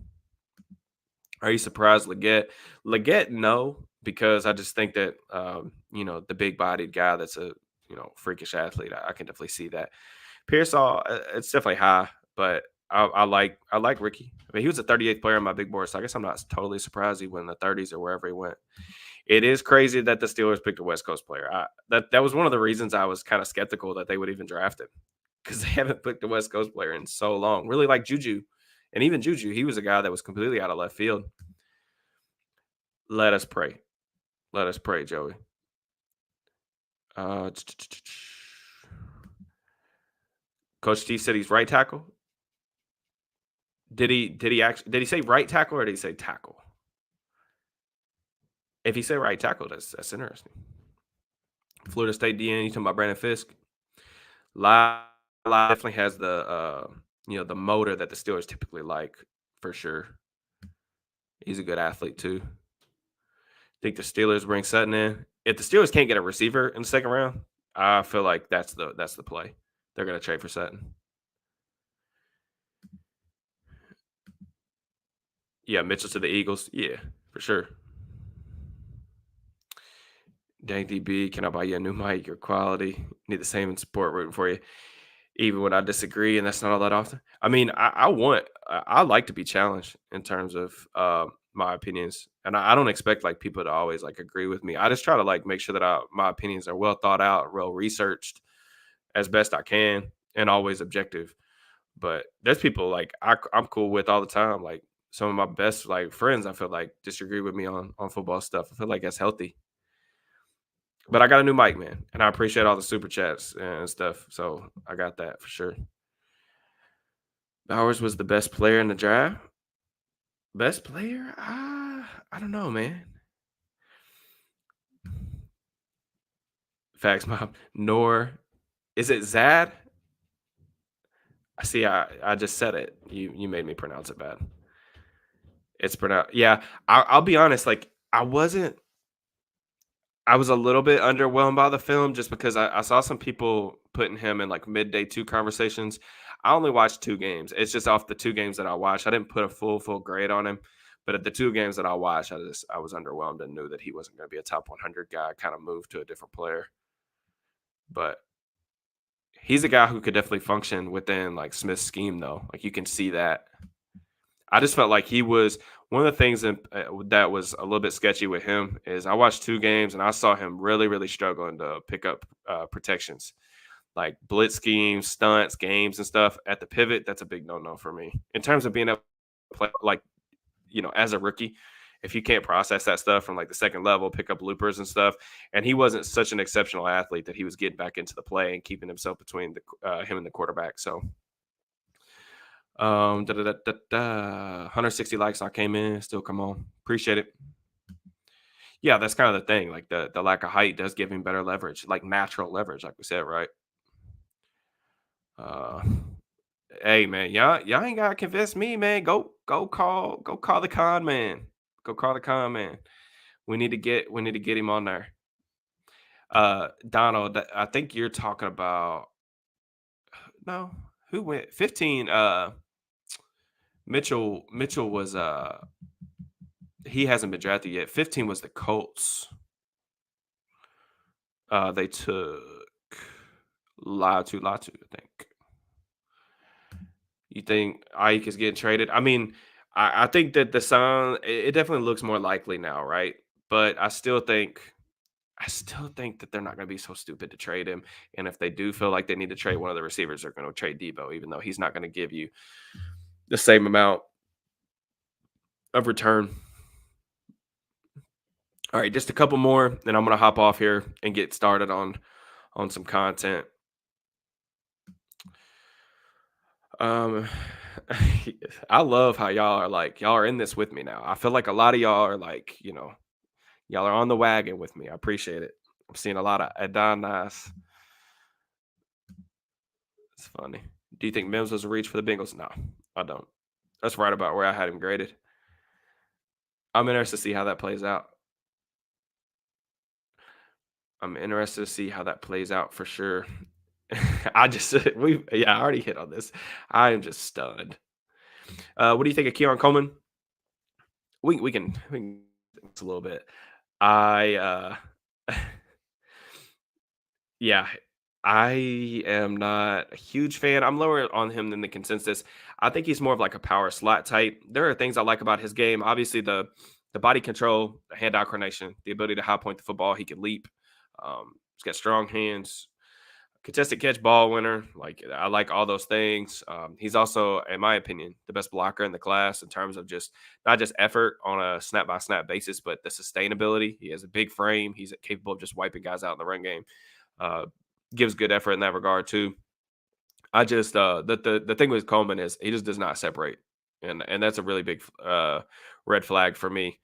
Are you surprised, Leggett? Leggett, no, because I just think that the big bodied guy that's a freakish athlete. I can definitely see that. Pearsall, it's definitely high, but I like Ricky. I mean, he was the 38th player on my big board, so I guess I'm not totally surprised he went in the 30s or wherever he went. It is crazy that the Steelers picked a West Coast player. That was one of the reasons I was kind of skeptical that they would even draft him because they haven't picked a West Coast player in so long. Really like Juju, and even Juju, he was a guy that was completely out of left field. Let us pray. Let us pray, Joey. Uh, Coach T said he's right tackle. Did he say right tackle or did he say tackle? If he said right tackle, that's interesting. Florida State DN, you talking about Brandon Fisk? Live definitely has the motor that the Steelers typically like for sure. He's a good athlete too. Think the Steelers bring Sutton in. If the Steelers can't get a receiver in the second round, I feel like that's the play. They're gonna trade for Sutton. Yeah, Mitchell to the Eagles. Yeah, for sure. Dang DB, can I buy you a new mic? Your quality. Need the same in support rooting for you. Even when I disagree, and that's not all that often. I mean, I like to be challenged in terms of my opinions, and I don't expect like people to always like agree with me. I just try to like make sure that my opinions are well thought out, well researched as best I can, and always objective. But there's people like I'm cool with all the time. Like some of my best like friends, I feel like disagree with me on football stuff. I feel like that's healthy. But I got a new mic, man, and I appreciate all the super chats and stuff. So I got that for sure. Bowers was the best player in the draft. Best player? I don't know, man. Facts, mom. Nor is it Zad? I see. I just said it. You made me pronounce it bad. It's pronounced. Yeah. I'll be honest. Like I was a little bit underwhelmed by the film just because I saw some people putting him in like midday two conversations. I only watched two games. It's just off the two games that I watched. I didn't put a full grade on him, but at the two games that I watched, I was underwhelmed and knew that he wasn't going to be a top 100 guy. Kind of moved to a different player, but he's a guy who could definitely function within like Smith's scheme, though. Like you can see that. I just felt like he was one of the things that was a little bit sketchy with him is I watched two games and I saw him really struggling to pick up protections like blitz schemes, stunts, games, and stuff at the pivot. That's a big no for me in terms of being able to play like as a rookie. If you can't process that stuff from like the second level, pick up loopers and stuff, and he wasn't such an exceptional athlete that he was getting back into the play and keeping himself between him and the quarterback. So 160 likes. I came in. Still come on. Appreciate it. Yeah, that's kind of the thing. Like the lack of height does give him better leverage, like natural leverage, like we said, right? Uh, hey man, y'all ain't gotta convince me, man. Go call the con man. Go call the con man. We need to get him on there. Donald, I think you're talking about no, who went 15. Mitchell was he hasn't been drafted yet. 15 was the Colts. They took Latu, I think. You think Ike is getting traded? I mean, I think that the Sun it definitely looks more likely now, right? But I still think that they're not going to be so stupid to trade him. And if they do feel like they need to trade one of the receivers, they're going to trade Debo, even though he's not going to give you the same amount of return. All right, just a couple more, and I'm going to hop off here and get started on some content. I love how y'all are in this with me now. I feel like a lot of y'all are like, y'all are on the wagon with me. I appreciate it. I'm seeing a lot of Adonis. It's funny. Do you think Mims was a reach for the Bengals? No, I don't. That's right about where I had him graded. I'm interested to see how that plays out. I'm interested to see how that plays out for sure. I already hit on this. I am just stunned. What do you think of Keon Coleman? We can a little bit. I yeah, I am not a huge fan. I'm lower on him than the consensus. I think he's more of like a power slot type. There are things I like about his game. Obviously, the body control, the hand-eye coordination, the ability to high point the football. He can leap. He's got strong hands, contested catch ball winner. Like I like all those things. He's also, in my opinion, the best blocker in the class in terms of just not just effort on a snap by snap basis, but the sustainability. He has a big frame. He's capable of just wiping guys out in the run game. Uh, Gives good effort in that regard too. I just the thing with Coleman is he just does not separate, and that's a really big red flag for me.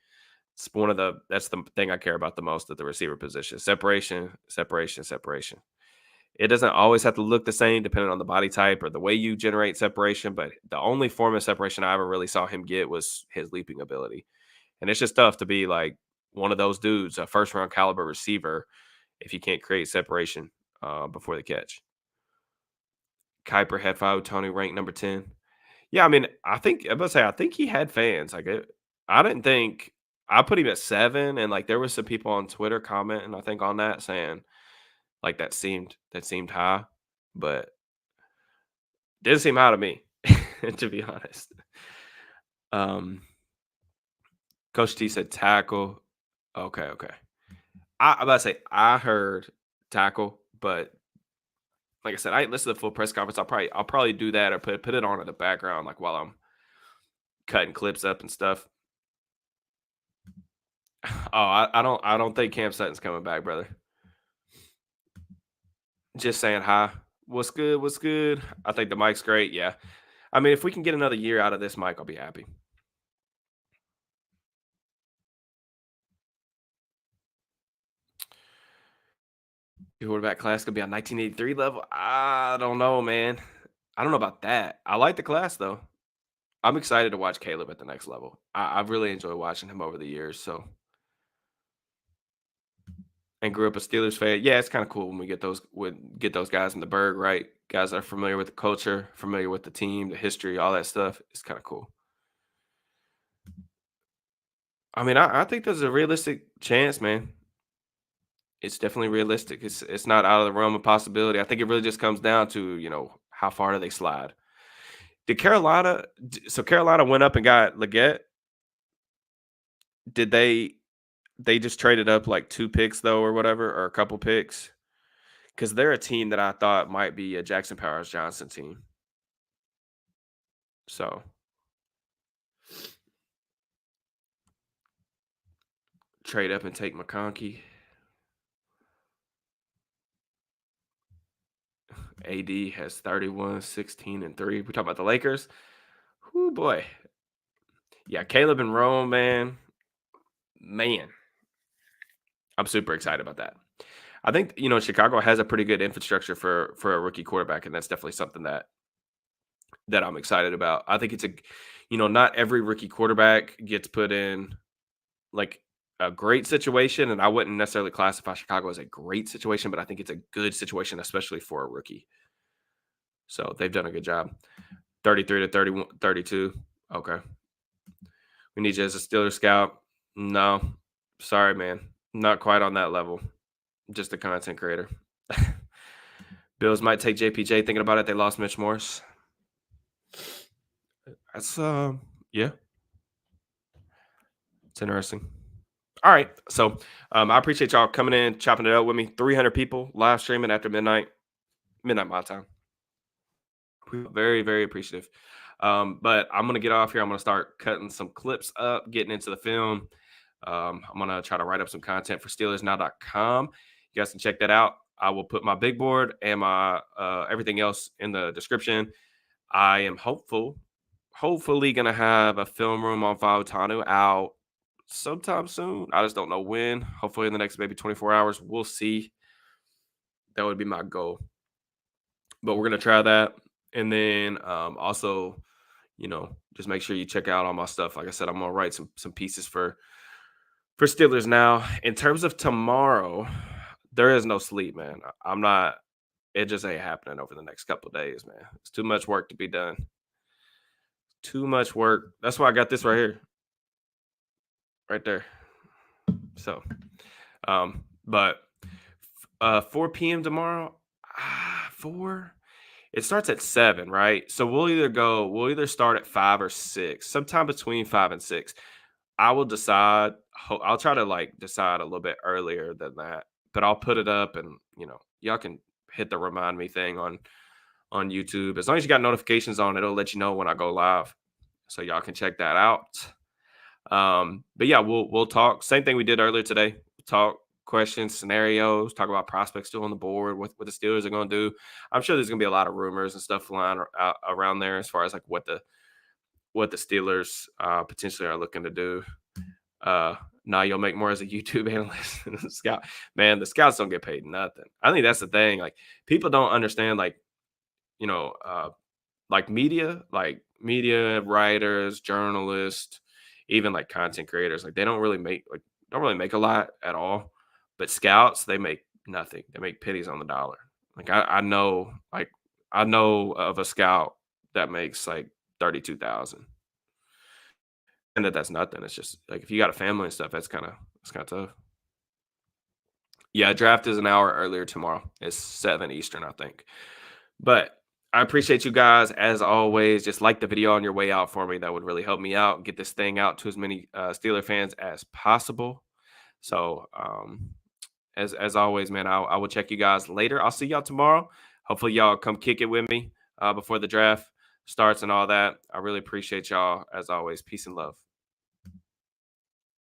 It's one of that's the thing I care about the most at the receiver position: separation, separation, separation. It doesn't always have to look the same depending on the body type or the way you generate separation, but the only form of separation I ever really saw him get was his leaping ability. And it's just tough to be like one of those dudes, a first round caliber receiver, if you can't create separation before the catch. Kuiper had Tony ranked number 10. Yeah, I mean, I must say, I think he had fans. I didn't think I put him at 7, and like there was some people on Twitter commenting, I think on that saying like that seemed high, but didn't seem high to me, to be honest. Um, Coach T said tackle. Okay, okay. I'm about to say I heard tackle, but like I said, I didn't listen to the full press conference. I'll probably do that or put it on in the background, like while I'm cutting clips up and stuff. Oh, I don't think Cam Sutton's coming back, brother. Just saying hi. What's good? What's good? I think the mic's great. Yeah. I mean, if we can get another year out of this mic, I'll be happy. Your quarterback class could be on 1983 level. I don't know, man. I don't know about that. I like the class though. I'm excited to watch Caleb at the next level. I've really enjoyed watching him over the years. So, and grew up a Steelers fan. Yeah, it's kind of cool when we get those guys in the Berg, right? Guys that are familiar with the culture, familiar with the team, the history, all that stuff. It's kind of cool. I mean, I think there's a realistic chance, man. It's definitely realistic. It's not out of the realm of possibility. I think it really just comes down to how far do they slide. Did Carolina? So Carolina went up and got Leggett. Did they? They just traded up like 2 picks though, or whatever, or a couple picks, because they're a team that I thought might be a Jackson Powers Johnson team. So trade up and take McConkey. AD has 31, 16, and 3. We talk about the Lakers. Oh boy. Yeah, Caleb and Rome, man. Man, I'm super excited about that. I think Chicago has a pretty good infrastructure for a rookie quarterback, and that's definitely something that I'm excited about. I think not every rookie quarterback gets put in like a great situation, and I wouldn't necessarily classify Chicago as a great situation, but I think it's a good situation, especially for a rookie. So they've done a good job. 33 to 31, 32. Okay. We need you as a Steeler scout. No, sorry, man. Not quite on that level. Just a content creator. Bills might take JPJ. Thinking about it, they lost Mitch Morse. That's yeah, it's interesting. All right, so I appreciate y'all coming in, chopping it up with me. 300 people live streaming after midnight my time. Very, very appreciative. But I'm gonna get off here. I'm gonna start cutting some clips up, getting into the film. I'm gonna try to write up some content for SteelersNow.com. You guys can check that out. I will put my big board and my everything else in the description. I am hopefully gonna have a film room on Fautanu out sometime soon. I just don't know when. Hopefully in the next maybe 24 hours. We'll see. That would be my goal. But we're gonna try that. And then also, just make sure you check out all my stuff. Like I said, I'm gonna write some pieces for Steelers now. In terms of tomorrow, there is no sleep, man. I'm not. It just ain't happening over the next couple of days, man. It's too much work to be done. Too much work. That's why I got this right here, right there. So, but 4 p.m. tomorrow. 4. It starts at 7, right? So we'll either start at 5 or 6, sometime between 5 and 6. I will decide. I'll try to like decide a little bit earlier than that, but I'll put it up, and y'all can hit the remind me thing on YouTube. As long as you got notifications on, it'll let you know when I go live, so y'all can check that out. But yeah, we'll talk. Same thing we did earlier today. Talk questions, scenarios, talk about prospects still on the board, what the Steelers are going to do. I'm sure there's going to be a lot of rumors and stuff flying around there as far as like what the Steelers potentially are looking to do. Now you'll make more as a YouTube analyst than a scout. Man, the scouts don't get paid nothing. I think that's the thing. Like, people don't understand, you know, uh, like media writers, journalists, even like content creators, like they don't really make a lot at all. But scouts, they make nothing. They make pennies on the dollar. Like I know of a scout that makes like 32,000, and that's nothing. It's just like if you got a family and stuff, it's kind of tough. Yeah, draft is an hour earlier tomorrow. It's 7 Eastern, I think. But I appreciate you guys as always. Just like the video on your way out for me. That would really help me out. Get this thing out to as many Steeler fans as possible. So as always, man, I will check you guys later. I'll see y'all tomorrow. Hopefully y'all come kick it with me before the draft starts and all that. I really appreciate y'all as always. Peace and love.